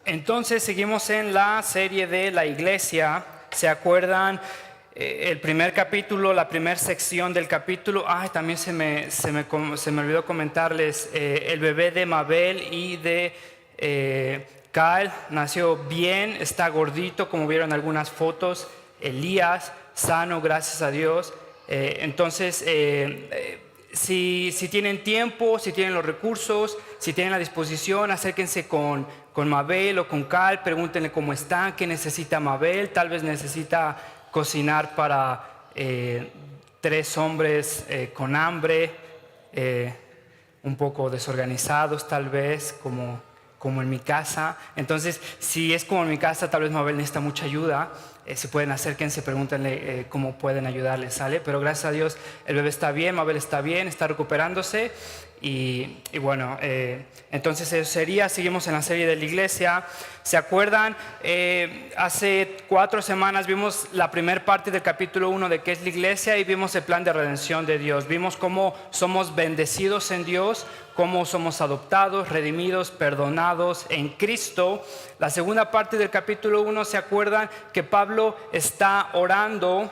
Entonces seguimos en la serie de la iglesia. ¿Se acuerdan? El primer capítulo, la primera sección del capítulo. También se me olvidó comentarles, el bebé de Mabel y de Kyle nació bien, está gordito como vieron algunas fotos. Elías, sano, gracias a Dios. Si tienen tiempo, si tienen los recursos, si tienen la disposición, acérquense con Mabel o con Cal, pregúntenle cómo están, qué necesita Mabel. Tal vez necesita cocinar para 3 hombres con hambre, un poco desorganizados tal vez, como en mi casa. Entonces, si es como en mi casa, tal vez Mabel necesita mucha ayuda. Si pueden, acérquense, pregúntenle cómo pueden ayudarle, ¿sale? Pero gracias a Dios el bebé está bien, Mabel está bien, está recuperándose. Y bueno, entonces eso sería. Seguimos en la serie de la iglesia. ¿Se acuerdan? Hace 4 semanas vimos la primera parte del capítulo 1 de qué es la iglesia y vimos el plan de redención de Dios. Vimos cómo somos bendecidos en Dios, cómo somos adoptados, redimidos, perdonados en Cristo. La segunda parte del capítulo 1, ¿se acuerdan? Que Pablo está orando.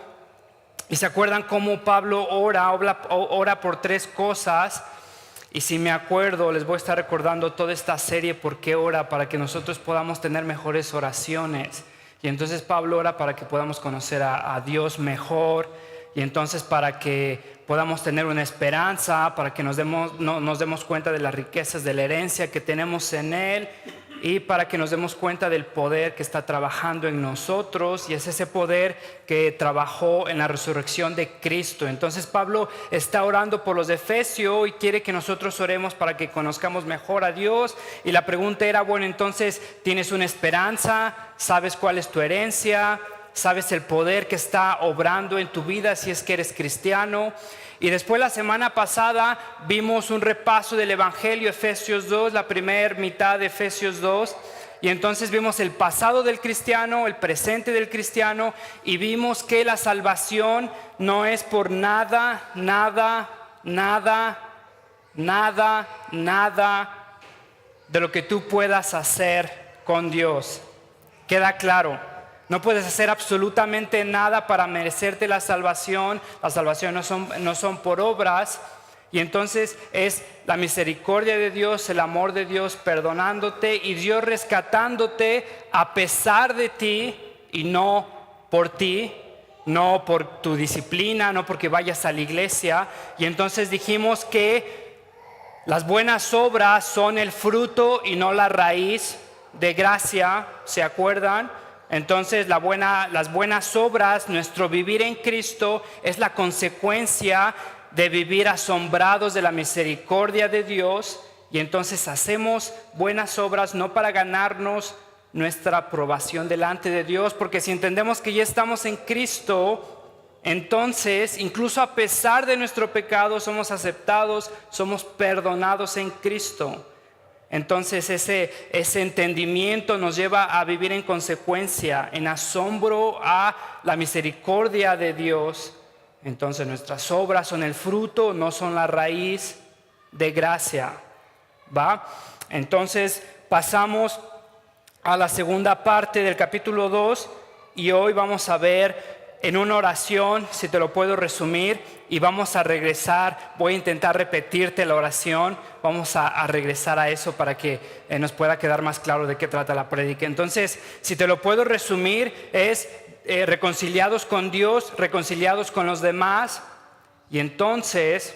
¿Y se acuerdan cómo Pablo ora por 3 cosas? Y si me acuerdo, les voy a estar recordando toda esta serie por qué ora, para que nosotros podamos tener mejores oraciones. Y entonces Pablo ora para que podamos conocer a Dios mejor. Y entonces para que podamos tener una esperanza, para que nos demos cuenta de las riquezas de la herencia que tenemos en Él. Y para que nos demos cuenta del poder que está trabajando en nosotros. Y es ese poder que trabajó en la resurrección de Cristo. Entonces Pablo está orando por los de Efesio y quiere que nosotros oremos para que conozcamos mejor a Dios. Y la pregunta era, bueno, entonces, ¿tienes una esperanza? ¿Sabes cuál es tu herencia? ¿Sabes el poder que está obrando en tu vida si es que eres cristiano? Y después la semana pasada vimos un repaso del Evangelio, Efesios 2, la primera mitad de Efesios 2. Y entonces vimos el pasado del cristiano, el presente del cristiano. Y vimos que la salvación no es por nada de lo que tú puedas hacer con Dios. ¿Queda claro? No puedes hacer absolutamente nada para merecerte la salvación. La salvación no son por obras. Y entonces es la misericordia de Dios, el amor de Dios perdonándote y Dios rescatándote a pesar de ti y no por ti, no por tu disciplina, no porque vayas a la iglesia. Y entonces dijimos que las buenas obras son el fruto y no la raíz de gracia, ¿se acuerdan? Entonces las buenas obras, nuestro vivir en Cristo es la consecuencia de vivir asombrados de la misericordia de Dios. Y entonces hacemos buenas obras no para ganarnos nuestra aprobación delante de Dios, porque si entendemos que ya estamos en Cristo, entonces incluso a pesar de nuestro pecado somos aceptados, somos perdonados en Cristo. Entonces ese entendimiento nos lleva a vivir en consecuencia, en asombro a la misericordia de Dios. Entonces nuestras obras son el fruto, no son la raíz de gracia. ¿Va? Entonces pasamos a la segunda parte del capítulo 2 y hoy vamos a ver en una oración, si te lo puedo resumir, y vamos a regresar. Voy a intentar repetirte la oración. Vamos a regresar a eso para que nos pueda quedar más claro de qué trata la prédica. Entonces, si te lo puedo resumir, es reconciliados con Dios, reconciliados con los demás. Y entonces,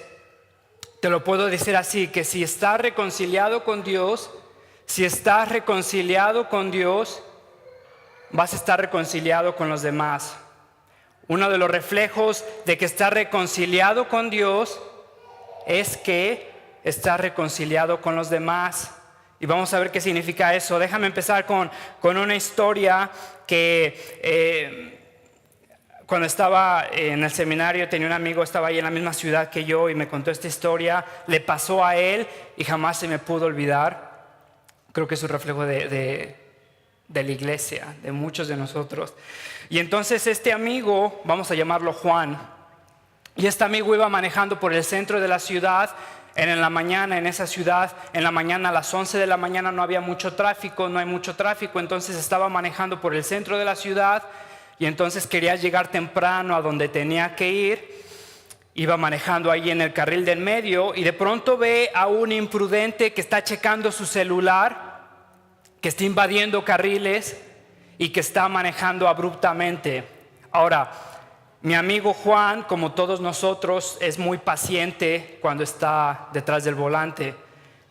te lo puedo decir así, que si estás reconciliado con Dios, vas a estar reconciliado con los demás. Uno de los reflejos de que estás reconciliado con Dios es que estás reconciliado con los demás. Y vamos a ver qué significa eso. Déjame empezar con una historia que cuando estaba en el seminario tenía un amigo, estaba ahí en la misma ciudad que yo y me contó esta historia. Le pasó a él y jamás se me pudo olvidar. Creo que es un reflejo de la iglesia, de muchos de nosotros. Y entonces este amigo, vamos a llamarlo Juan, y este amigo iba manejando por el centro de la ciudad Era en la mañana en esa ciudad, en la mañana a las 11 de la mañana no había mucho tráfico, no hay mucho tráfico, entonces estaba manejando por el centro de la ciudad y entonces quería llegar temprano a donde tenía que ir. Iba manejando ahí en el carril del medio y de pronto ve a un imprudente que está checando su celular, que está invadiendo carriles y que está manejando abruptamente. Ahora, mi amigo Juan, como todos nosotros, es muy paciente cuando está detrás del volante.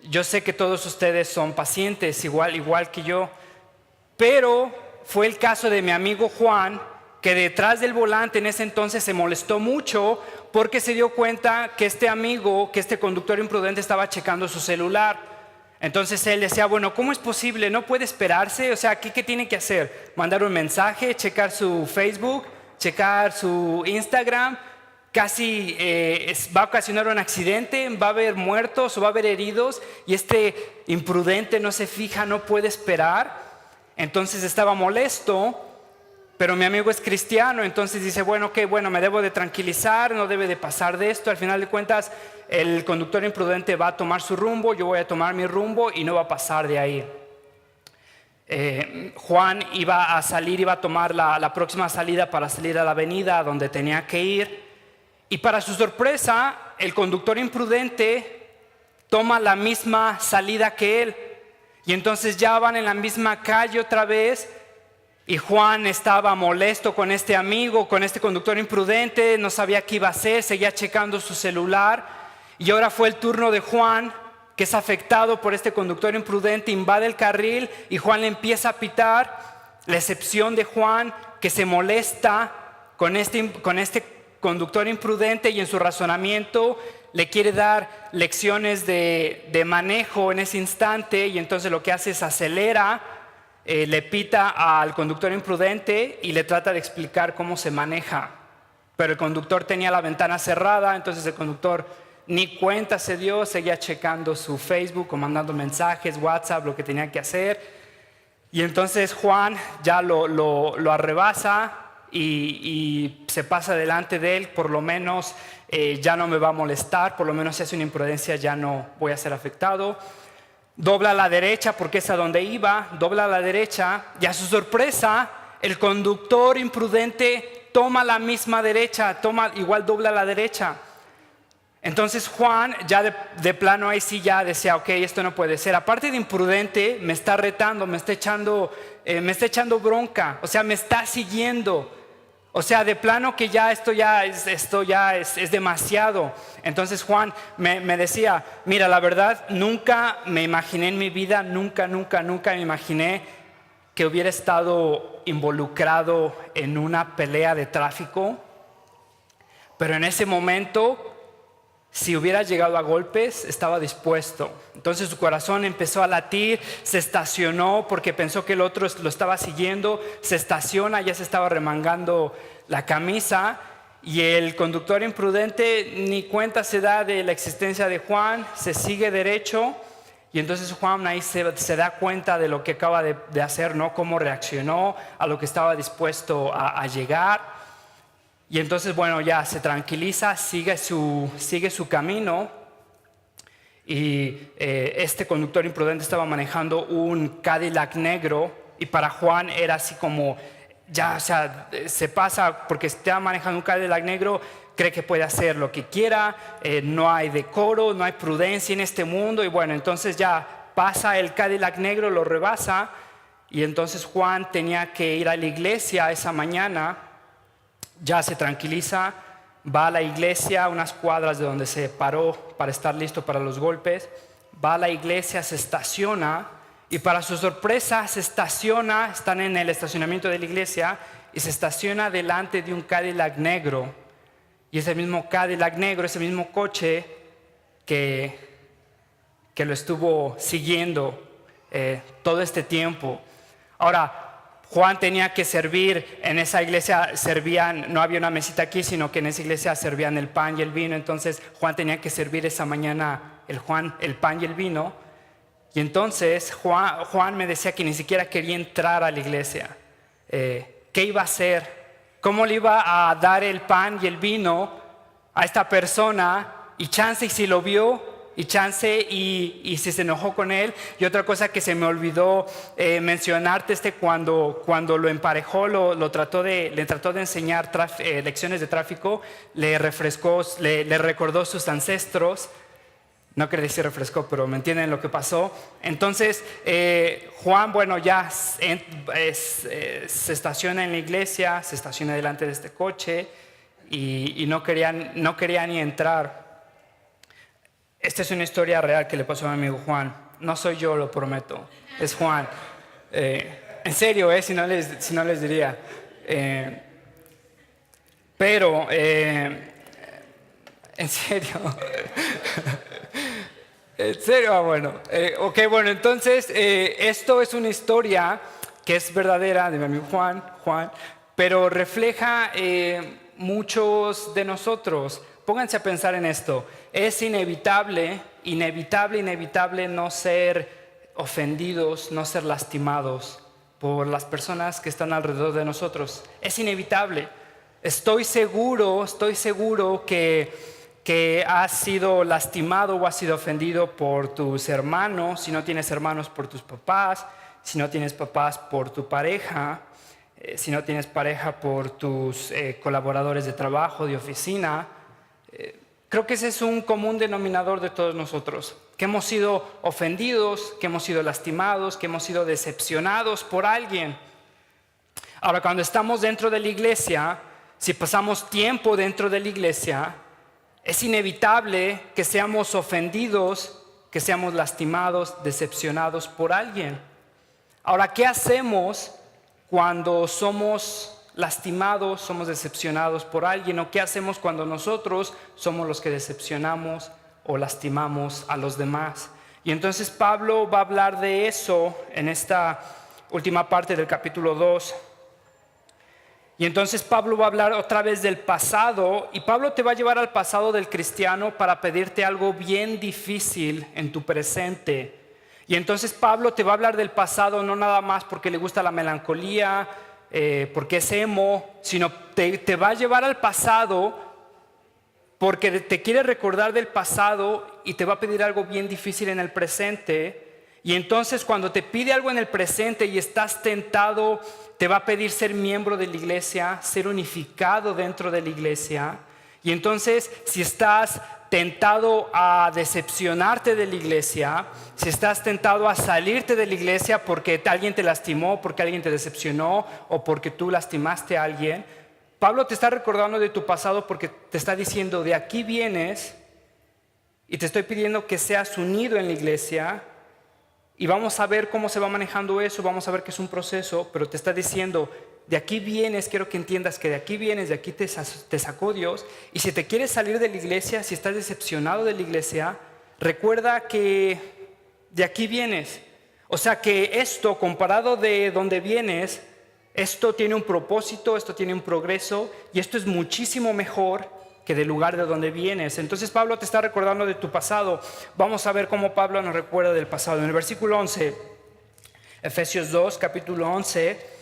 Yo sé que todos ustedes son pacientes, igual que yo, pero fue el caso de mi amigo Juan, que detrás del volante en ese entonces se molestó mucho porque se dio cuenta que este conductor imprudente estaba checando su celular. Entonces él decía, bueno, ¿cómo es posible? ¿No puede esperarse? O sea, ¿qué tiene que hacer? ¿Mandar un mensaje? ¿Checar su Facebook? ¿Checar su Instagram? Casi va a ocasionar un accidente, va a haber muertos o va a haber heridos y este imprudente no se fija, no puede esperar. Entonces estaba molesto. Pero mi amigo es cristiano, entonces dice, bueno, me debo de tranquilizar, no debe de pasar de esto. Al final de cuentas, el conductor imprudente va a tomar su rumbo, yo voy a tomar mi rumbo y no va a pasar de ahí. Juan iba a tomar la próxima salida para salir a la avenida donde tenía que ir. Y para su sorpresa, el conductor imprudente toma la misma salida que él. Y entonces ya van en la misma calle otra vez. Y Juan estaba molesto con este amigo, con este conductor imprudente, no sabía qué iba a hacer, seguía checando su celular. Y ahora fue el turno de Juan, que es afectado por este conductor imprudente, invade el carril y Juan le empieza a pitar. La excepción de Juan, que se molesta con este conductor imprudente y en su razonamiento le quiere dar lecciones de manejo en ese instante y entonces lo que hace es acelera. Le pita al conductor imprudente y le trata de explicar cómo se maneja. Pero el conductor tenía la ventana cerrada, entonces el conductor ni cuenta se dio, seguía checando su Facebook o mandando mensajes, WhatsApp, lo que tenía que hacer. Y entonces Juan ya lo arrebasa y se pasa delante de él, por lo menos ya no me va a molestar, por lo menos si hace una imprudencia ya no voy a ser afectado. Dobla a la derecha porque es a donde iba, dobla a la derecha y a su sorpresa el conductor imprudente toma la misma derecha, igual dobla a la derecha. Entonces Juan ya de plano ahí sí ya decía, ok, esto no puede ser. Aparte de imprudente, me está retando, me está echando bronca, o sea, me está siguiendo. O sea, de plano que ya esto ya es demasiado. Entonces Juan me decía, mira, la verdad, nunca me imaginé en mi vida, nunca me imaginé que hubiera estado involucrado en una pelea de tráfico. Pero en ese momento, si hubiera llegado a golpes, estaba dispuesto. Entonces su corazón empezó a latir, se estacionó porque pensó que el otro lo estaba siguiendo, se estaciona, ya se estaba remangando la camisa y el conductor imprudente ni cuenta se da de la existencia de Juan, se sigue derecho y entonces Juan ahí se da cuenta de lo que acaba de hacer, ¿no? Cómo reaccionó a lo que estaba dispuesto a llegar. Y entonces, bueno, ya se tranquiliza, sigue su camino y este conductor imprudente estaba manejando un Cadillac negro y para Juan era así como, ya, o sea, se pasa porque está manejando un Cadillac negro, cree que puede hacer lo que quiera, no hay decoro, no hay prudencia en este mundo y bueno, entonces ya pasa el Cadillac negro, lo rebasa y entonces Juan tenía que ir a la iglesia esa mañana. Ya se tranquiliza, va a la iglesia, unas cuadras de donde se paró para estar listo para los golpes, va a la iglesia, se estaciona y para su sorpresa están en el estacionamiento de la iglesia y se estaciona delante de un Cadillac negro. Y ese mismo Cadillac negro, ese mismo coche que lo estuvo siguiendo todo este tiempo. Ahora, Juan tenía que servir, en esa iglesia no había una mesita aquí, sino que en esa iglesia servían el pan y el vino. Entonces Juan tenía que servir esa mañana el pan y el vino. Y entonces Juan me decía que ni siquiera quería entrar a la iglesia. ¿Qué iba a hacer? ¿Cómo le iba a dar el pan y el vino a esta persona? Y chance y si lo vio y chance y si se enojó con él. Y otra cosa que se me olvidó mencionarte, cuando lo emparejó, le trató de enseñar lecciones de tráfico, le recordó sus ancestros. No quería decir refrescó, pero me entienden lo que pasó. Entonces, Juan, bueno, ya se estaciona en la iglesia, se estaciona delante de este coche y no quería ni entrar. Esta es una historia real que le pasó a mi amigo Juan. No soy yo, lo prometo, es Juan. En serio, si no les diría. Pero, en serio. En serio, bueno. Ok, bueno, entonces esto es una historia que es verdadera de mi amigo Juan, pero refleja muchos de nosotros. Pónganse a pensar en esto. Es inevitable no ser ofendidos, no ser lastimados por las personas que están alrededor de nosotros. Es inevitable. Estoy seguro que has sido lastimado o has sido ofendido por tus hermanos, si no tienes hermanos, por tus papás, si no tienes papás, por tu pareja, si no tienes pareja, por tus colaboradores de trabajo, de oficina. Creo que ese es un común denominador de todos nosotros, que hemos sido ofendidos, que hemos sido lastimados, que hemos sido decepcionados por alguien. Ahora, cuando estamos dentro de la iglesia, si pasamos tiempo dentro de la iglesia, es inevitable que seamos ofendidos, que seamos lastimados, decepcionados por alguien. Ahora, ¿qué hacemos cuando somos lastimados, somos decepcionados por alguien? ¿O qué hacemos cuando nosotros somos los que decepcionamos o lastimamos a los demás? Y entonces Pablo va a hablar de eso en esta última parte del capítulo 2. Y entonces Pablo va a hablar otra vez del pasado, y Pablo te va a llevar al pasado del cristiano para pedirte algo bien difícil en tu presente. Y entonces Pablo te va a hablar del pasado no nada más porque le gusta la melancolía, porque es emo, sino te va a llevar al pasado porque te quiere recordar del pasado y te va a pedir algo bien difícil en el presente. Y entonces cuando te pide algo en el presente y estás tentado, te va a pedir ser miembro de la iglesia, ser unificado dentro de la iglesia. Y entonces si estás tentado a decepcionarte de la iglesia, si estás tentado a salirte de la iglesia porque alguien te lastimó, porque alguien te decepcionó o porque tú lastimaste a alguien, Pablo te está recordando de tu pasado porque te está diciendo: de aquí vienes y te estoy pidiendo que seas unido en la iglesia. Y vamos a ver cómo se va manejando eso, vamos a ver que es un proceso, pero te está diciendo: de aquí vienes, quiero que entiendas que de aquí vienes, de aquí te sacó Dios. Y si te quieres salir de la iglesia, si estás decepcionado de la iglesia, recuerda que de aquí vienes. O sea que esto, comparado de donde vienes, esto tiene un propósito, esto tiene un progreso, y esto es muchísimo mejor que del lugar de donde vienes. Entonces Pablo te está recordando de tu pasado. Vamos a ver cómo Pablo nos recuerda del pasado. En el versículo 11, Efesios 2, capítulo 11.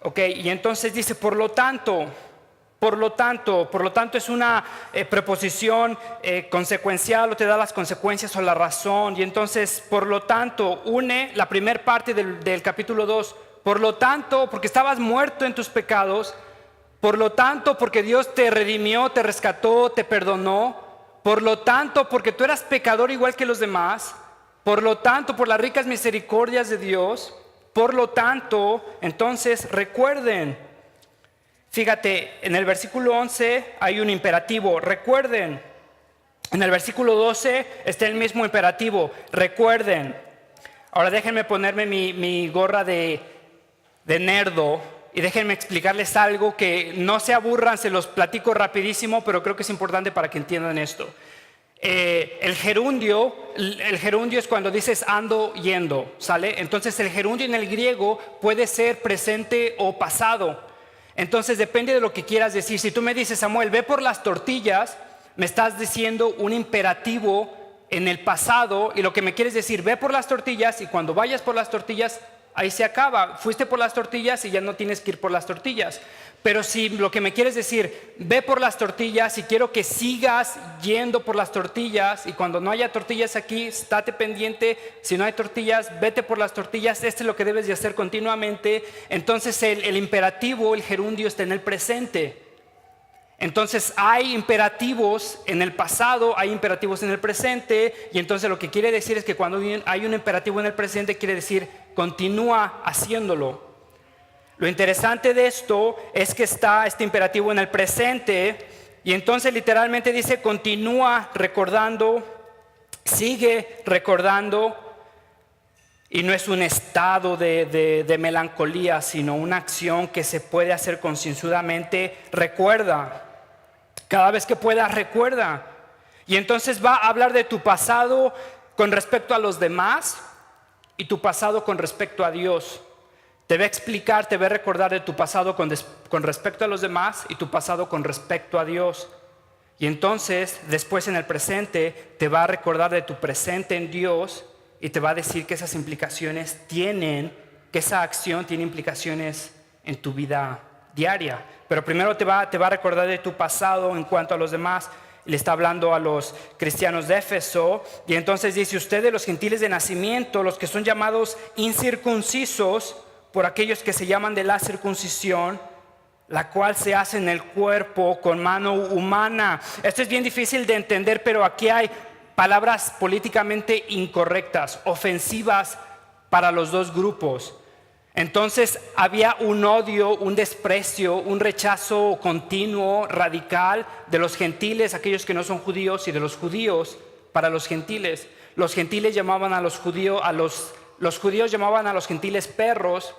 Ok, y entonces dice: por lo tanto es una preposición consecuencial, o te da las consecuencias o la razón. Y entonces, por lo tanto, une la primera parte del capítulo 2. Por lo tanto, porque estabas muerto en tus pecados. Por lo tanto, porque Dios te redimió, te rescató, te perdonó. Por lo tanto, porque tú eras pecador igual que los demás. Por lo tanto, por las ricas misericordias de Dios. Por lo tanto, entonces recuerden. Fíjate, en el versículo 11 hay un imperativo: recuerden. En el versículo 12 está el mismo imperativo: recuerden. Ahora déjenme ponerme mi gorra de nerdo. Y déjenme explicarles algo que no se aburran, se los platico rapidísimo, pero creo que es importante para que entiendan esto. El gerundio es cuando dices ando, yendo, ¿sale? Entonces el gerundio en el griego puede ser presente o pasado. Entonces depende de lo que quieras decir. Si tú me dices: Samuel, ve por las tortillas, me estás diciendo un imperativo en el pasado, y lo que me quieres decir: ve por las tortillas, y cuando vayas por las tortillas, ahí se acaba. Fuiste por las tortillas y ya no tienes que ir por las tortillas. Pero si lo que me quieres decir, ve por las tortillas y quiero que sigas yendo por las tortillas, y cuando no haya tortillas aquí, estate pendiente, si no hay tortillas, vete por las tortillas, es lo que debes de hacer continuamente. Entonces el imperativo, el gerundio está en el presente. Entonces hay imperativos en el pasado, hay imperativos en el presente, y entonces lo que quiere decir es que cuando hay un imperativo en el presente, quiere decir continúa haciéndolo. Lo interesante de esto es que está este imperativo en el presente, y entonces literalmente dice continúa recordando, sigue recordando, y no es un estado de melancolía, sino una acción que se puede hacer concienzudamente. Recuerda, cada vez que puedas, recuerda. Y entonces va a hablar de tu pasado con respecto a los demás y tu pasado con respecto a Dios. Te va a explicar, te va a recordar de tu pasado con respecto a los demás y tu pasado con respecto a Dios. Y entonces, después en el presente, te va a recordar de tu presente en Dios y te va a decir que esas implicaciones que esa acción tiene implicaciones en tu vida diaria. Pero primero te va a recordar de tu pasado en cuanto a los demás. Le está hablando a los cristianos de Éfeso, y entonces dice: ustedes, los gentiles de nacimiento, los que son llamados incircuncisos por aquellos que se llaman de la circuncisión, la cual se hace en el cuerpo con mano humana. Esto es bien difícil de entender, pero aquí hay palabras políticamente incorrectas, ofensivas para los dos grupos. Entonces había un odio, un desprecio, un rechazo continuo, radical de los gentiles, aquellos que no son judíos, y de los judíos para los gentiles. Los gentiles llamaban a los judíos, los judíos llamaban a los gentiles perros,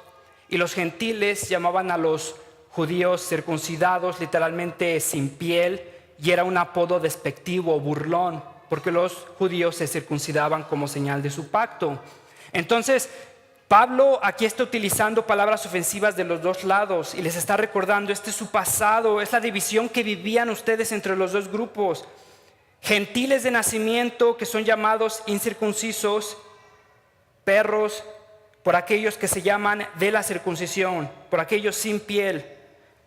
y los gentiles llamaban a los judíos circuncidados, literalmente sin piel, y era un apodo despectivo, burlón, porque los judíos se circuncidaban como señal de su pacto. Entonces Pablo aquí está utilizando palabras ofensivas de los dos lados y les está recordando: este es su pasado, es la división que vivían ustedes entre los dos grupos. Gentiles de nacimiento, que son llamados incircuncisos, perros por aquellos que se llaman de la circuncisión, por aquellos sin piel,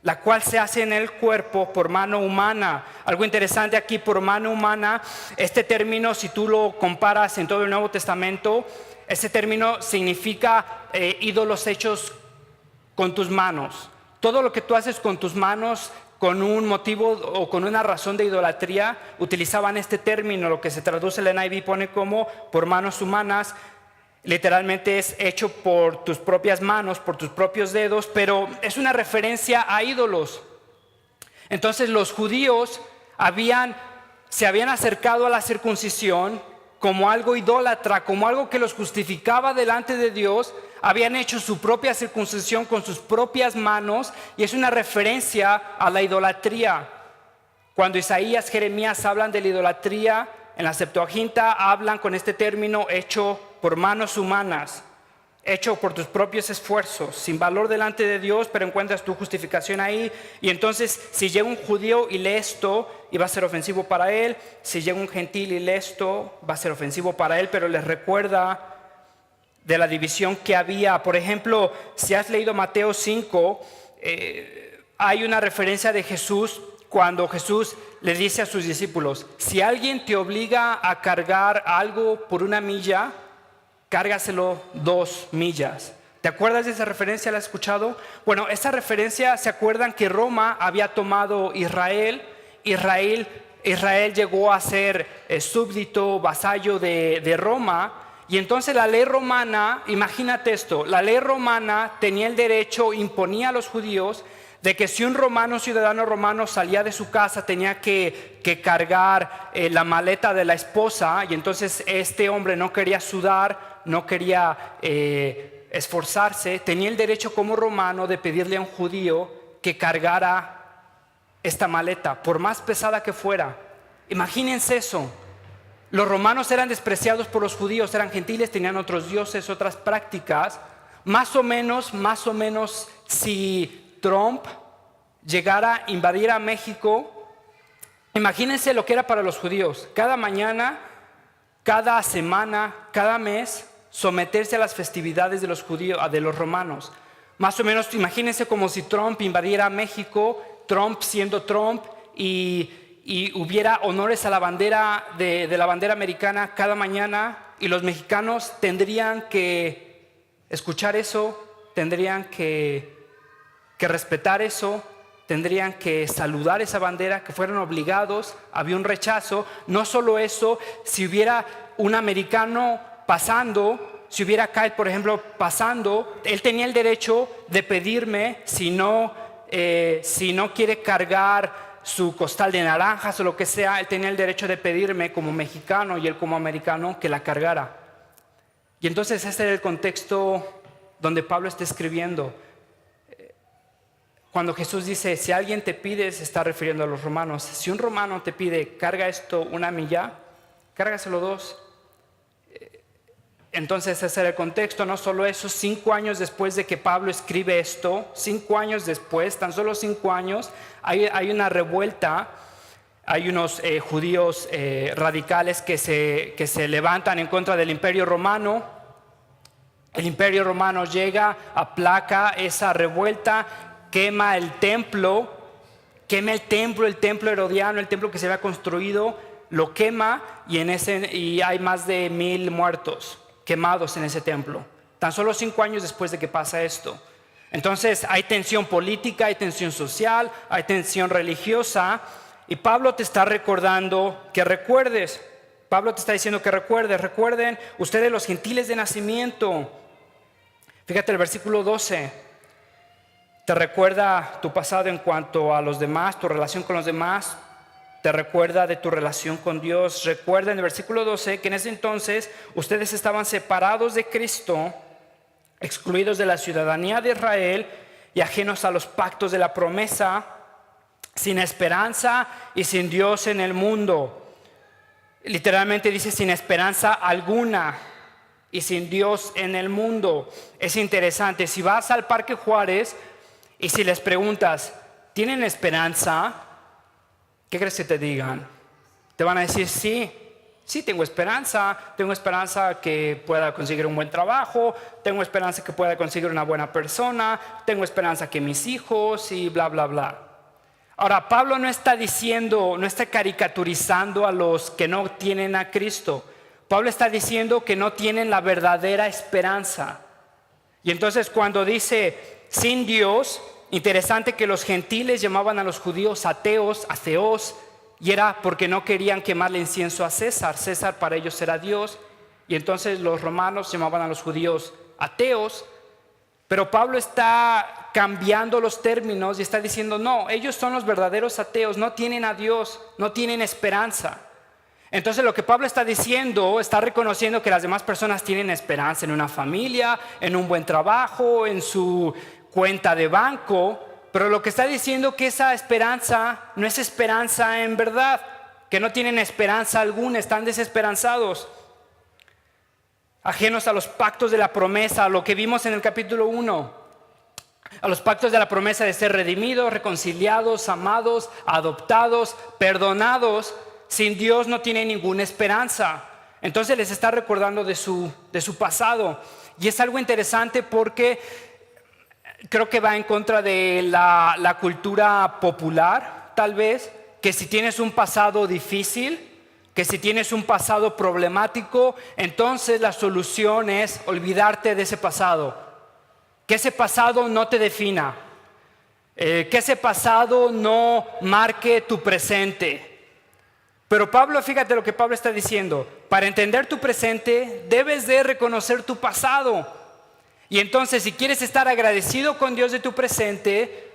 la cual se hace en el cuerpo por mano humana. Algo interesante aquí, por mano humana, este término, si tú lo comparas en todo el Nuevo Testamento, este término significa ídolos hechos con tus manos. Todo lo que tú haces con tus manos, con un motivo o con una razón de idolatría, utilizaban este término. Lo que se traduce en la NIV pone como por manos humanas. Literalmente es hecho por tus propias manos, por tus propios dedos, pero es una referencia a ídolos. Entonces los judíos se habían acercado a la circuncisión como algo idólatra, como algo que los justificaba delante de Dios. Habían hecho su propia circuncisión con sus propias manos, y es una referencia a la idolatría. Cuando Isaías, Jeremías hablan de la idolatría, en la Septuaginta hablan con este término: hecho por manos humanas, hecho por tus propios esfuerzos, sin valor delante de Dios, pero encuentras tu justificación ahí. Y entonces, si llega un judío y lee esto, y va a ser ofensivo para él. Si llega un gentil y lee esto, va a ser ofensivo para él, pero les recuerda de la división que había. Por ejemplo, si has leído Mateo 5, hay una referencia de Jesús cuando Jesús le dice a sus discípulos: si alguien te obliga a cargar algo por 1 milla, cárgaselo 2 millas. ¿Te acuerdas de esa referencia? ¿La has escuchado? Bueno, esa referencia, ¿se acuerdan que Roma había tomado Israel? Israel llegó a ser súbdito, vasallo de Roma. Y entonces la ley romana, imagínate esto, la ley romana tenía el derecho, imponía a los judíos, de que si un romano, ciudadano romano, salía de su casa, tenía que cargar la maleta de la esposa. Y entonces este hombre no quería sudar, no quería esforzarse, tenía el derecho como romano de pedirle a un judío que cargara esta maleta, por más pesada que fuera. Imagínense eso. Los romanos eran despreciados por los judíos, eran gentiles, tenían otros dioses, otras prácticas. Más o menos, si Trump llegara a invadir a México, imagínense lo que era para los judíos. Cada mañana, cada semana, cada mes, someterse a las festividades de los judíos, de los romanos. Más o menos, imagínense como si Trump invadiera México, Trump siendo Trump, y hubiera honores a la bandera de la bandera americana cada mañana, y los mexicanos tendrían que escuchar eso, tendrían que respetar eso, tendrían que saludar esa bandera, que fueran obligados, había un rechazo. No solo eso, si hubiera un americano pasando, si hubiera Kyle, por ejemplo, pasando, él tenía el derecho de pedirme si no quiere cargar su costal de naranjas o lo que sea, él tenía el derecho de pedirme como mexicano y él como americano que la cargara. Y entonces ese era el contexto donde Pablo está escribiendo. Cuando Jesús dice, si alguien te pide, se está refiriendo a los romanos. Si un romano te pide, carga esto 1 milla, cárgaselo 2. Entonces ese era el contexto. No solo eso, 5 años después de que Pablo escribe esto, 5 años después, tan solo 5 años, hay una revuelta. Hay unos judíos radicales que se levantan en contra del Imperio Romano. El Imperio Romano llega, aplaca esa revuelta, quema el templo herodiano, el templo que se había construido, lo quema y hay más de 1000 muertos quemados en ese templo. Tan solo 5 años después de que pasa esto. Entonces hay tensión política, hay tensión social, hay tensión religiosa, y Pablo te está recordando que recuerdes. Pablo te está diciendo que recuerden ustedes los gentiles de nacimiento. Fíjate el versículo 12. Te recuerda tu pasado en cuanto a los demás, tu relación con los demás. Te recuerda de tu relación con Dios. Recuerda en el versículo 12 que en ese entonces ustedes estaban separados de Cristo, excluidos de la ciudadanía de Israel y ajenos a los pactos de la promesa, sin esperanza y sin Dios en el mundo. Literalmente dice sin esperanza alguna y sin Dios en el mundo. Es interesante, si vas al Parque Juárez y si les preguntas, ¿tienen esperanza? ¿Qué crees que te digan? Te van a decir, sí tengo esperanza que pueda conseguir un buen trabajo, tengo esperanza que pueda conseguir una buena persona, tengo esperanza que mis hijos y bla, bla, bla. Ahora, Pablo no está caricaturizando a los que no tienen a Cristo. Pablo está diciendo que no tienen la verdadera esperanza. Y entonces cuando dice sin Dios, interesante que los gentiles llamaban a los judíos ateos, y era porque no querían quemarle incienso a César. César para ellos era Dios, y entonces los romanos llamaban a los judíos ateos. Pero Pablo está cambiando los términos y está diciendo, no, ellos son los verdaderos ateos, no tienen a Dios, no tienen esperanza. Entonces lo que Pablo está diciendo, está reconociendo que las demás personas tienen esperanza en una familia, en un buen trabajo, en su cuenta de banco, pero lo que está diciendo que esa esperanza no es esperanza en verdad, que no tienen esperanza alguna, están desesperanzados, ajenos a los pactos de la promesa, a lo que vimos en el capítulo 1, a los pactos de la promesa de ser redimidos, reconciliados, amados, adoptados, perdonados. Sin Dios no tienen ninguna esperanza. Entonces les está recordando de su pasado, y es algo interesante porque creo que va en contra de la cultura popular, tal vez, que si tienes un pasado difícil, que si tienes un pasado problemático, entonces la solución es olvidarte de ese pasado. Que ese pasado no te defina, que ese pasado no marque tu presente. Pero Pablo, fíjate lo que Pablo está diciendo, para entender tu presente debes de reconocer tu pasado. Y entonces si quieres estar agradecido con Dios de tu presente,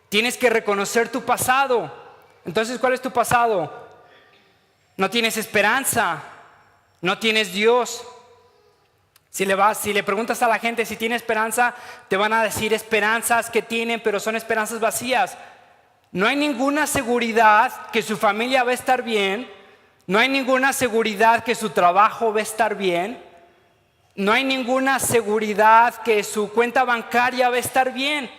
tienes que reconocer tu pasado. Entonces, ¿cuál es tu pasado? No tienes esperanza, no tienes Dios. Si le preguntas a la gente si tiene esperanza, te van a decir esperanzas que tienen, pero son esperanzas vacías. No hay ninguna seguridad que su familia va a estar bien, no hay ninguna seguridad que su trabajo va a estar bien, no hay ninguna seguridad que su cuenta bancaria va a estar bien.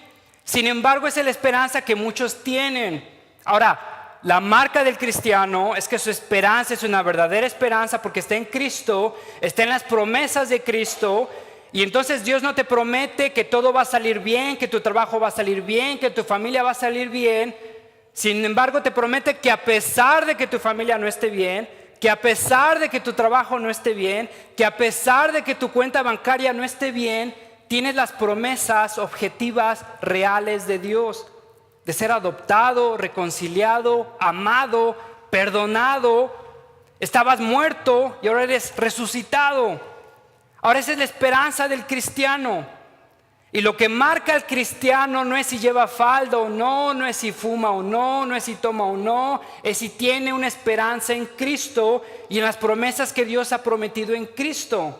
Sin embargo, esa es la esperanza que muchos tienen. Ahora, la marca del cristiano es que su esperanza es una verdadera esperanza porque está en Cristo, está en las promesas de Cristo. Y entonces Dios no te promete que todo va a salir bien, que tu trabajo va a salir bien, que tu familia va a salir bien. Sin embargo, te promete que a pesar de que tu familia no esté bien, que a pesar de que tu trabajo no esté bien, que a pesar de que tu cuenta bancaria no esté bien, tienes las promesas objetivas reales de Dios. De ser adoptado, reconciliado, amado, perdonado. Estabas muerto y ahora eres resucitado. Ahora esa es la esperanza del cristiano. Y lo que marca al cristiano no es si lleva falda o no, no es si fuma o no, no es si toma o no, es si tiene una esperanza en Cristo y en las promesas que Dios ha prometido en Cristo.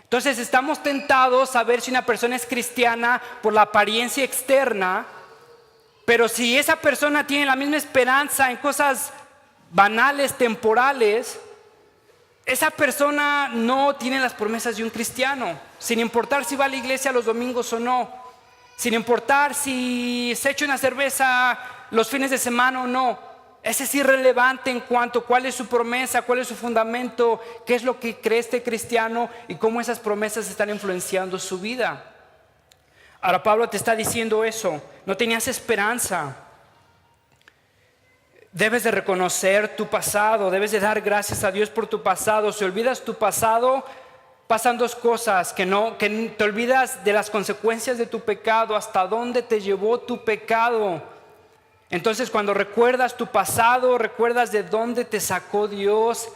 Entonces estamos tentados a ver si una persona es cristiana por la apariencia externa. Pero si esa persona tiene la misma esperanza en cosas banales, temporales, esa persona no tiene las promesas de un cristiano. Sin importar si va a la iglesia los domingos o no. Sin importar si se echa una cerveza los fines de semana o no. Ese es irrelevante en cuanto a cuál es su promesa, cuál es su fundamento, qué es lo que cree este cristiano y cómo esas promesas están influenciando su vida. Ahora Pablo te está diciendo eso. No tenías esperanza. Debes de reconocer tu pasado. Debes de dar gracias a Dios por tu pasado. Si olvidas tu pasado, pasan dos cosas. Que te olvidas de las consecuencias de tu pecado. Hasta dónde te llevó tu pecado. Entonces cuando recuerdas tu pasado, recuerdas de dónde te sacó Dios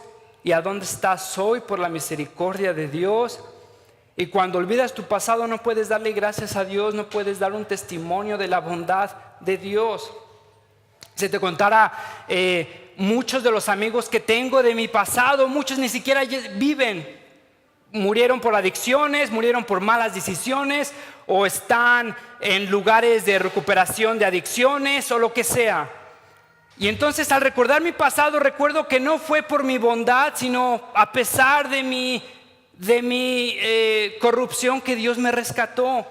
y a dónde estás hoy por la misericordia de Dios. Y cuando olvidas tu pasado no puedes darle gracias a Dios, no puedes dar un testimonio de la bondad de Dios. Si te contara muchos de los amigos que tengo de mi pasado, muchos ni siquiera viven. Murieron por adicciones, murieron por malas decisiones o están en lugares de recuperación de adicciones o lo que sea. Y entonces al recordar mi pasado recuerdo que no fue por mi bondad, sino a pesar de mi corrupción que Dios me rescató.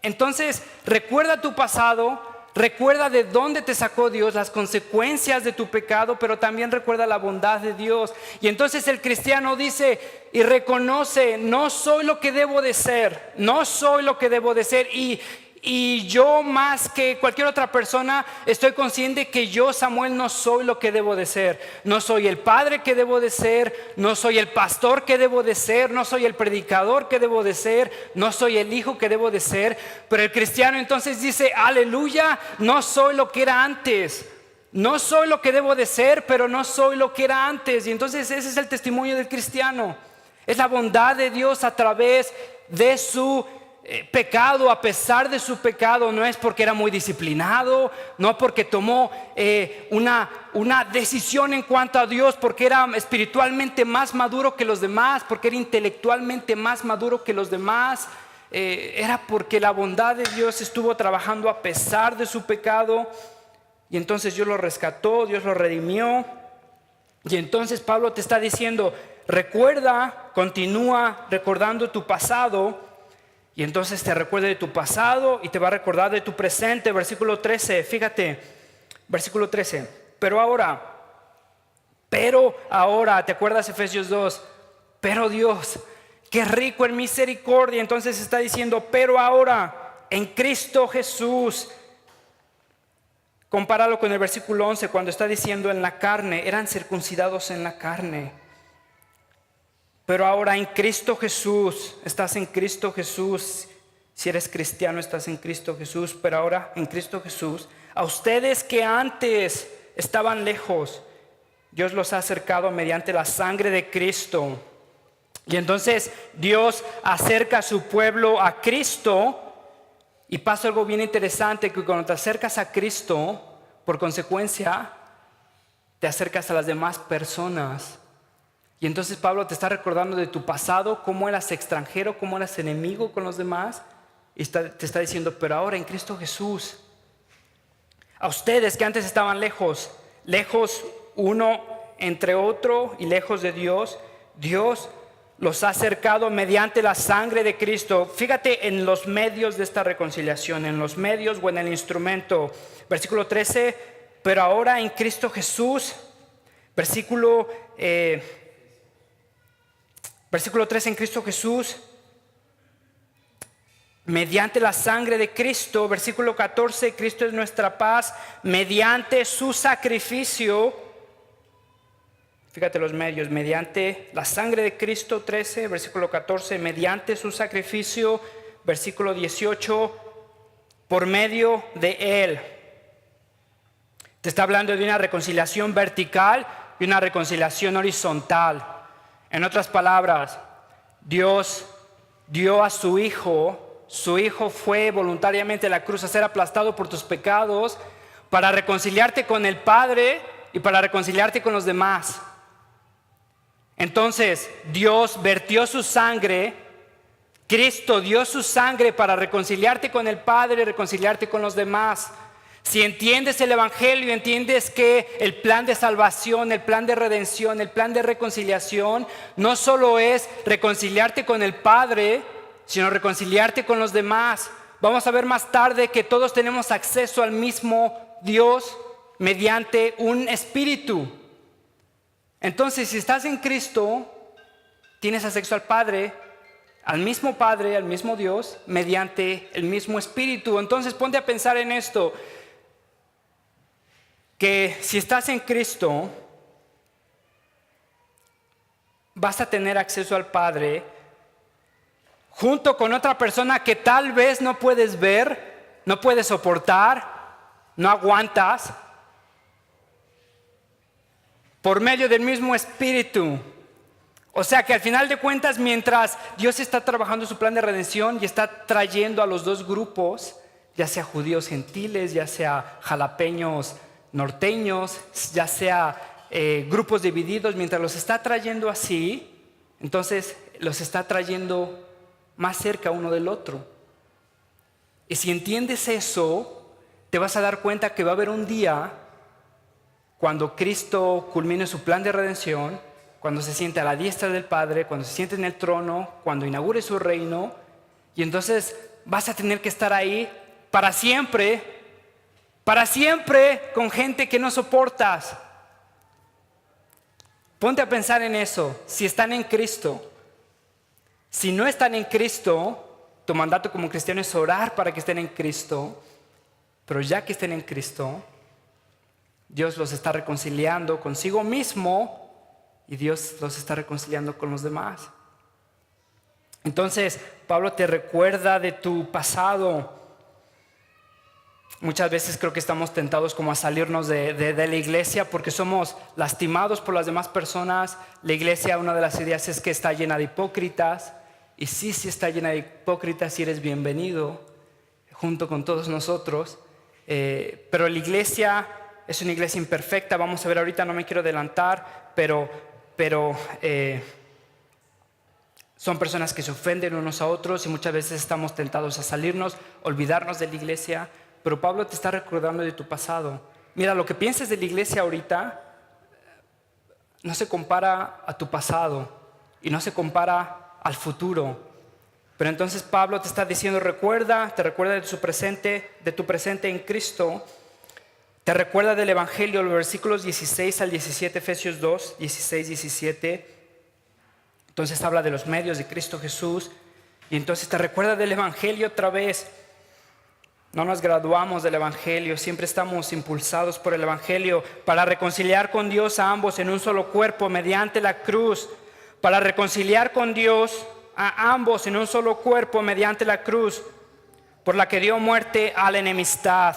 Entonces recuerda tu pasado, recuerda de dónde te sacó Dios, las consecuencias de tu pecado, pero también recuerda la bondad de Dios. Y entonces el cristiano dice y reconoce: no soy lo que debo de ser, no soy lo que debo de ser. Y yo, más que cualquier otra persona, estoy consciente que yo, Samuel, no soy lo que debo de ser. No soy el padre que debo de ser, no soy el pastor que debo de ser, no soy el predicador que debo de ser, no soy el hijo que debo de ser. Pero el cristiano entonces dice: aleluya, no soy lo que era antes. No soy lo que debo de ser, pero no soy lo que era antes. Y entonces ese es el testimonio del cristiano. Es la bondad de Dios a través de su pecado, a pesar de su pecado. No es porque era muy disciplinado, no porque tomó una decisión en cuanto a Dios, porque era espiritualmente más maduro que los demás, porque era intelectualmente más maduro que los demás. Era porque la bondad de Dios estuvo trabajando a pesar de su pecado. Y entonces Dios lo rescató, Dios lo redimió. Y entonces Pablo te está diciendo: recuerda, continúa recordando tu pasado. Y entonces te recuerda de tu pasado y te va a recordar de tu presente. Versículo 13, fíjate, versículo 13. Pero ahora, ¿te acuerdas Efesios 2? Pero Dios, que es rico en misericordia. Entonces está diciendo: pero ahora, en Cristo Jesús. Compáralo con el versículo 11 cuando está diciendo: en la carne, eran circuncidados en la carne. Pero ahora en Cristo Jesús, estás en Cristo Jesús. Si eres cristiano, estás en Cristo Jesús. Pero ahora en Cristo Jesús, a ustedes que antes estaban lejos, Dios los ha acercado mediante la sangre de Cristo. Y entonces Dios acerca a su pueblo a Cristo. Y pasa algo bien interesante, que cuando te acercas a Cristo, por consecuencia, te acercas a las demás personas. Y entonces Pablo te está recordando de tu pasado, cómo eras extranjero, cómo eras enemigo con los demás. Y te está diciendo: pero ahora en Cristo Jesús, a ustedes que antes estaban lejos uno entre otro y lejos de Dios, Dios los ha acercado mediante la sangre de Cristo. Fíjate en los medios de esta reconciliación, en los medios o en el instrumento. Versículo 13, pero ahora en Cristo Jesús, versículo 3, en Cristo Jesús, mediante la sangre de Cristo. Versículo 14, Cristo es nuestra paz, mediante su sacrificio. Fíjate los medios, mediante la sangre de Cristo. 13, versículo 14, mediante su sacrificio. Versículo 18, por medio de Él. Te está hablando de una reconciliación vertical y una reconciliación horizontal. En otras palabras, Dios dio a su Hijo fue voluntariamente a la cruz a ser aplastado por tus pecados para reconciliarte con el Padre y para reconciliarte con los demás. Entonces, Dios vertió su sangre, Cristo dio su sangre para reconciliarte con el Padre y reconciliarte con los demás. Si entiendes el Evangelio, entiendes que el plan de salvación, el plan de redención, el plan de reconciliación, no solo es reconciliarte con el Padre, sino reconciliarte con los demás. Vamos a ver más tarde que todos tenemos acceso al mismo Dios mediante un espíritu. Entonces, si estás en Cristo, tienes acceso al Padre, al mismo Dios, mediante el mismo espíritu. Entonces, ponte a pensar en esto, que si estás en Cristo, vas a tener acceso al Padre junto con otra persona que tal vez no puedes ver, no puedes soportar, no aguantas, por medio del mismo espíritu. O sea que al final de cuentas, mientras Dios está trabajando su plan de redención y está trayendo a los dos grupos, ya sea judíos gentiles, ya sea jalapeños norteños, ya sea grupos divididos, mientras los está trayendo así, entonces los está trayendo más cerca uno del otro. Y si entiendes eso, te vas a dar cuenta que va a haber un día cuando Cristo culmine su plan de redención, cuando se siente a la diestra del Padre, cuando se siente en el trono, cuando inaugure su reino, y entonces vas a tener que estar ahí para siempre con gente que no soportas. Ponte a pensar en eso, si están en Cristo. Si no están en Cristo, tu mandato como cristiano es orar para que estén en Cristo, pero ya que estén en Cristo, Dios los está reconciliando consigo mismo y Dios los está reconciliando con los demás. Entonces, Pablo te recuerda de tu pasado. Muchas veces creo que estamos tentados como a salirnos de la iglesia porque somos lastimados por las demás personas. La iglesia, una de las ideas es que está llena de hipócritas. Y sí está llena de hipócritas y eres bienvenido junto con todos nosotros. Pero la iglesia es una iglesia imperfecta. Vamos a ver ahorita, no me quiero adelantar, pero son personas que se ofenden unos a otros y muchas veces estamos tentados a salirnos, olvidarnos de la iglesia. Pero Pablo te está recordando de tu pasado. Mira, lo que pienses de la iglesia ahorita no se compara a tu pasado y no se compara al futuro. Pero entonces Pablo te está diciendo, te recuerda de tu presente en Cristo, te recuerda del Evangelio, los versículos 16 al 17, Efesios 2, 16, 17. Entonces habla de los medios de Cristo Jesús y entonces te recuerda del Evangelio otra vez. No nos graduamos del Evangelio, siempre estamos impulsados por el Evangelio para reconciliar con Dios a ambos en un solo cuerpo mediante la cruz. Para reconciliar con Dios a ambos en un solo cuerpo mediante la cruz, por la que dio muerte a la enemistad.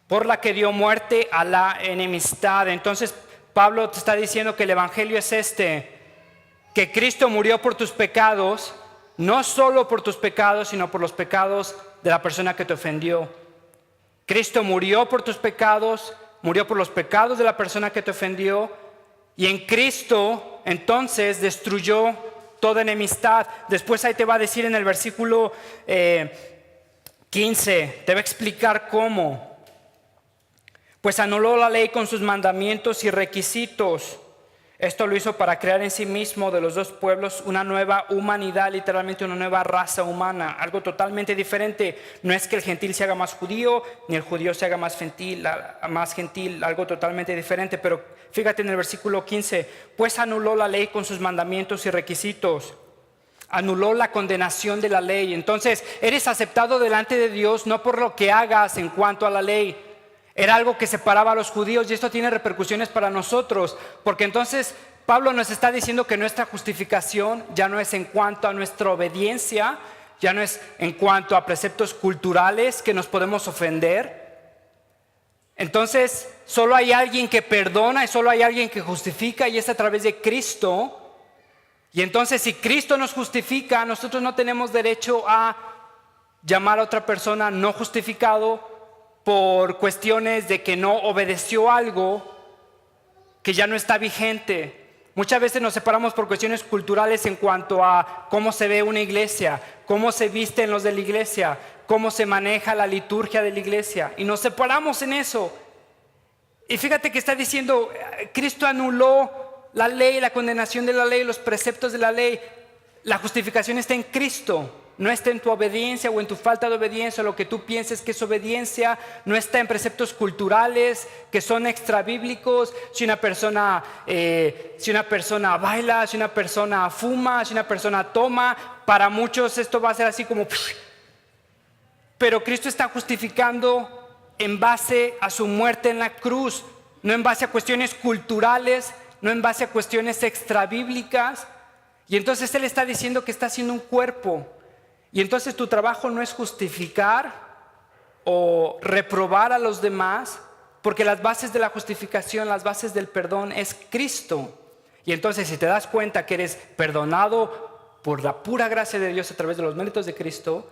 Por la que dio muerte a la enemistad. Entonces Pablo te está diciendo que el Evangelio es que Cristo murió por tus pecados, no solo por tus pecados, sino por los pecados de la persona que te ofendió. Cristo murió por tus pecados, murió por los pecados de la persona que te ofendió, y en Cristo entonces destruyó toda enemistad. Después ahí te va a decir en el versículo 15, te va a explicar cómo. Pues anuló la ley con sus mandamientos y requisitos. Esto lo hizo para crear en sí mismo de los dos pueblos una nueva humanidad, literalmente una nueva raza humana, algo totalmente diferente. No es que el gentil se haga más judío, ni el judío se haga más gentil, algo totalmente diferente. Pero fíjate en el versículo 15, pues anuló la ley con sus mandamientos y requisitos. Anuló la condenación de la ley. Entonces, eres aceptado delante de Dios no por lo que hagas en cuanto a la ley. Era algo que separaba a los judíos y esto tiene repercusiones para nosotros, porque entonces Pablo nos está diciendo que nuestra justificación ya no es en cuanto a nuestra obediencia, ya no es en cuanto a preceptos culturales que nos podemos ofender. Entonces, solo hay alguien que perdona y solo hay alguien que justifica y es a través de Cristo. Y entonces, si Cristo nos justifica, nosotros no tenemos derecho a llamar a otra persona no justificado por cuestiones de que no obedeció algo que ya no está vigente. Muchas veces nos separamos por cuestiones culturales en cuanto a cómo se ve una iglesia, cómo se visten los de la iglesia, cómo se maneja la liturgia de la iglesia, y nos separamos en eso. Y fíjate que está diciendo, Cristo anuló la ley, la condenación de la ley, los preceptos de la ley. La justificación está en Cristo. No está en tu obediencia o en tu falta de obediencia, lo que tú pienses que es obediencia. No está en preceptos culturales que son extrabíblicos. Si una persona baila, si una persona fuma, si una persona toma, para muchos esto va a ser así como... Pero Cristo está justificando en base a su muerte en la cruz, no en base a cuestiones culturales, no en base a cuestiones extrabíblicas. Y entonces Él está diciendo que está haciendo un cuerpo. Y entonces tu trabajo no es justificar o reprobar a los demás, porque las bases de la justificación, las bases del perdón es Cristo. Y entonces si te das cuenta que eres perdonado por la pura gracia de Dios a través de los méritos de Cristo,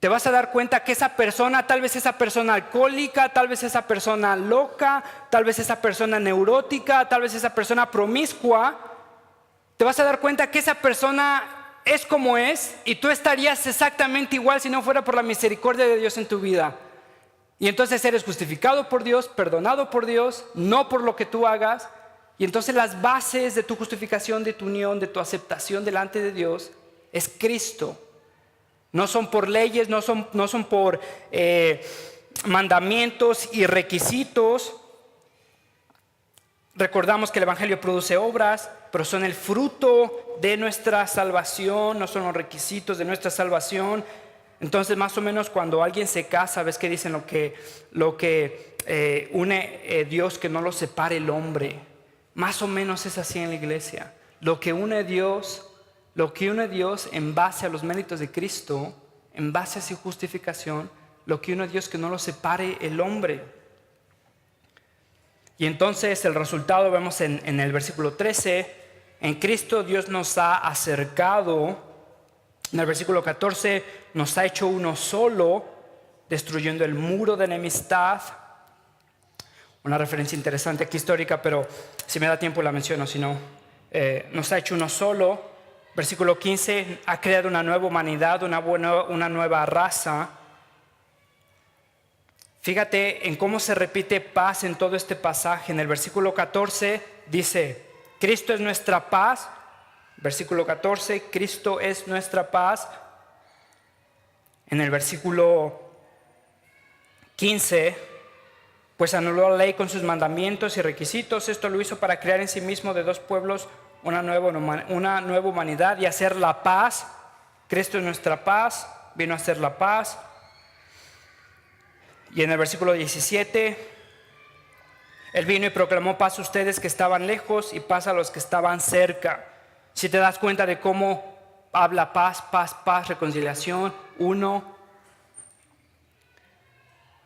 te vas a dar cuenta que esa persona, tal vez esa persona alcohólica, tal vez esa persona loca, tal vez esa persona neurótica, tal vez esa persona promiscua, te vas a dar cuenta que esa persona es como es, y tú estarías exactamente igual si no fuera por la misericordia de Dios en tu vida. Y entonces eres justificado por Dios, perdonado por Dios, no por lo que tú hagas. Y entonces las bases de tu justificación, de tu unión, de tu aceptación delante de Dios es Cristo. No son por leyes, no son por mandamientos y requisitos. Recordamos que el Evangelio produce obras, pero son el fruto de nuestra salvación, no son los requisitos de nuestra salvación. Entonces, más o menos cuando alguien se casa, ves que dicen lo que une Dios, que no lo separe el hombre. Más o menos es así en la iglesia. Lo que une Dios en base a los méritos de Cristo, en base a su justificación, lo que une a Dios, que no lo separe el hombre. Y entonces el resultado vemos en el versículo 13, en Cristo Dios nos ha acercado. En el versículo 14, nos ha hecho uno solo, destruyendo el muro de enemistad. Una referencia interesante aquí histórica, pero si me da tiempo la menciono, si no, nos ha hecho uno solo. Versículo 15, ha creado una nueva humanidad, una nueva raza. Fíjate en cómo se repite paz en todo este pasaje. En el versículo 14 dice, Cristo es nuestra paz. Versículo 14, Cristo es nuestra paz. En el versículo 15, pues anuló la ley con sus mandamientos y requisitos. Esto lo hizo para crear en sí mismo de dos pueblos una nueva humanidad y hacer la paz. Cristo es nuestra paz, vino a hacer la paz. Y en el versículo 17, Él vino y proclamó paz a ustedes que estaban lejos y paz a los que estaban cerca. Si te das cuenta de cómo habla paz, reconciliación, uno.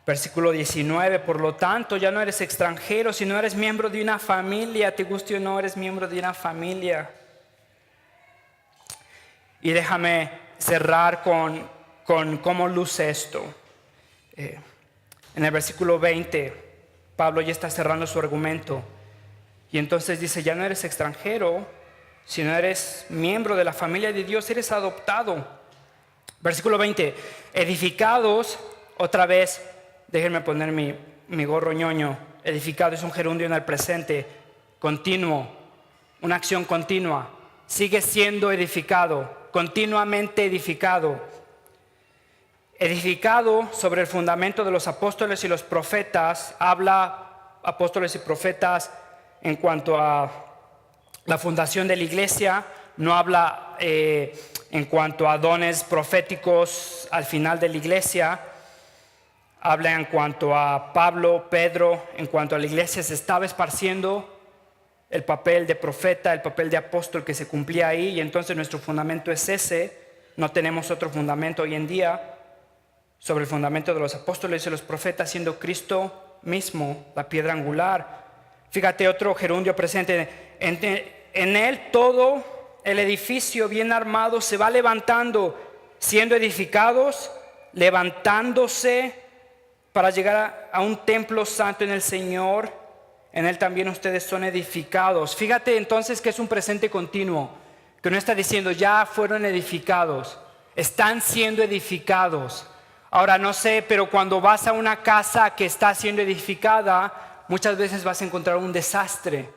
Versículo 19, por lo tanto ya no eres extranjero, sino eres miembro de una familia, te guste o no, eres miembro de una familia. Y déjame cerrar con cómo luce esto. En el versículo 20, Pablo ya está cerrando su argumento. Y entonces dice, ya no eres extranjero, sino eres miembro de la familia de Dios, eres adoptado. Versículo 20, edificados, otra vez, déjenme poner mi gorro ñoño. Edificado es un gerundio en el presente, continuo. una acción continua. Sigue siendo edificado, continuamente edificado. Edificado sobre el fundamento de los apóstoles y los profetas. Habla apóstoles y profetas en cuanto a la fundación de la iglesia. No habla en cuanto a dones proféticos al final de la iglesia. Habla en cuanto a Pablo, Pedro, en cuanto a la iglesia se estaba esparciendo, el papel de profeta, el papel de apóstol que se cumplía ahí, y entonces nuestro fundamento es ese. No tenemos otro fundamento hoy en día sobre el fundamento de los apóstoles y los profetas, siendo Cristo mismo la piedra angular. Fíjate, otro gerundio presente. En él todo el edificio bien armado se va levantando, siendo edificados, levantándose para llegar a un templo santo en el Señor. En él también ustedes son edificados. Fíjate entonces que es un presente continuo, que no está diciendo ya fueron edificados, están siendo edificados. Ahora no sé, pero cuando vas a una casa que está siendo edificada, muchas veces vas a encontrar un desastre.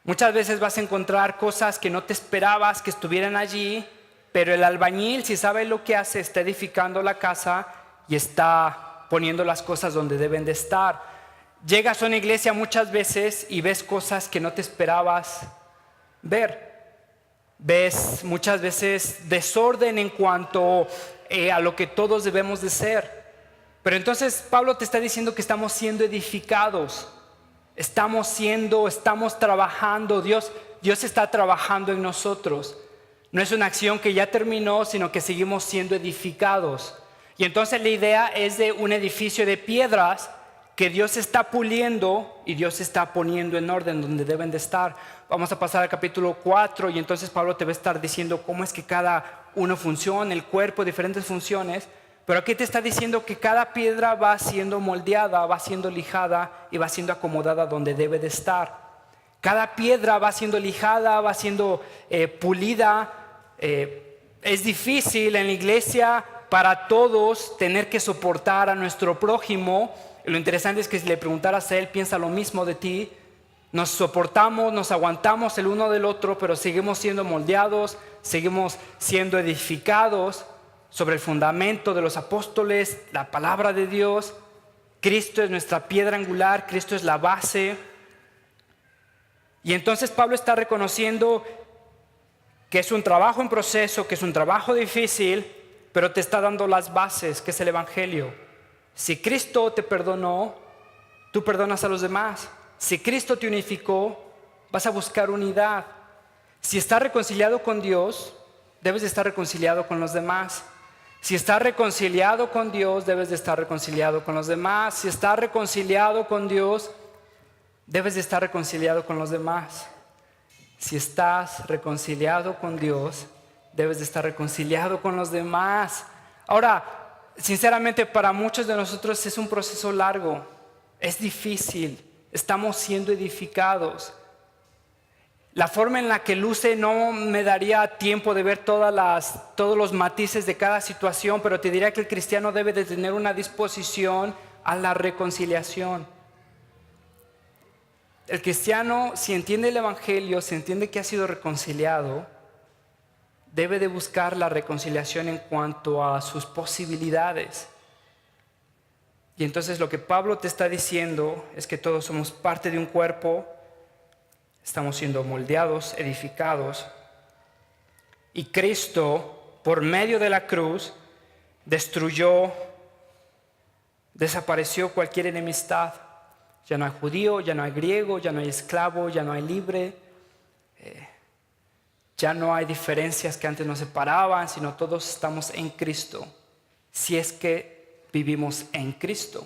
Muchas veces vas a encontrar cosas que no te esperabas que estuvieran allí, pero el albañil, si sabe lo que hace, está edificando la casa y está poniendo las cosas donde deben de estar. Llegas a una iglesia muchas veces y ves cosas que no te esperabas ver. Ves muchas veces desorden en cuanto a lo que todos debemos de ser. Pero entonces Pablo te está diciendo que estamos siendo edificados. Estamos trabajando. Dios está trabajando en nosotros. No es una acción que ya terminó, sino que seguimos siendo edificados. Y entonces la idea es de un edificio de piedras que Dios está puliendo y Dios está poniendo en orden donde deben de estar. Vamos a pasar al capítulo 4 y entonces Pablo te va a estar diciendo cómo es que cada uno funciona, el cuerpo, diferentes funciones. Pero aquí te está diciendo que cada piedra va siendo moldeada, va siendo lijada y va siendo acomodada donde debe de estar. Cada piedra va siendo lijada, va siendo pulida. Es difícil en la iglesia para todos tener que soportar a nuestro prójimo. Y lo interesante es que si le preguntaras a él, piensa lo mismo de ti. Nos soportamos, nos aguantamos el uno del otro, pero seguimos siendo moldeados, seguimos siendo edificados sobre el fundamento de los apóstoles, la palabra de Dios. Cristo es nuestra piedra angular, Cristo es la base. Y entonces Pablo está reconociendo que es un trabajo en proceso, que es un trabajo difícil, pero te está dando las bases, que es el evangelio. Si Cristo te perdonó, tú perdonas a los demás. Si Cristo te unificó, vas a buscar unidad. Si estás reconciliado con Dios, debes de estar reconciliado con los demás. Si estás reconciliado con Dios, debes de estar reconciliado con los demás. Si estás reconciliado con Dios, debes de estar reconciliado con los demás. Si estás reconciliado con Dios, debes de estar reconciliado con los demás. Ahora, sinceramente, para muchos de nosotros es un proceso largo, es difícil, estamos siendo edificados. La forma en la que luce no me daría tiempo de ver todos los matices de cada situación, pero te diría que el cristiano debe de tener una disposición a la reconciliación. El cristiano, si entiende el evangelio, si entiende que ha sido reconciliado, debe de buscar la reconciliación en cuanto a sus posibilidades. Y entonces lo que Pablo te está diciendo es que todos somos parte de un cuerpo, estamos siendo moldeados, edificados. Y Cristo, por medio de la cruz, desapareció cualquier enemistad. Ya no hay judío, ya no hay griego, ya no hay esclavo, ya no hay libre. Ya no hay diferencias que antes nos separaban, sino todos estamos en Cristo, si es que vivimos en Cristo.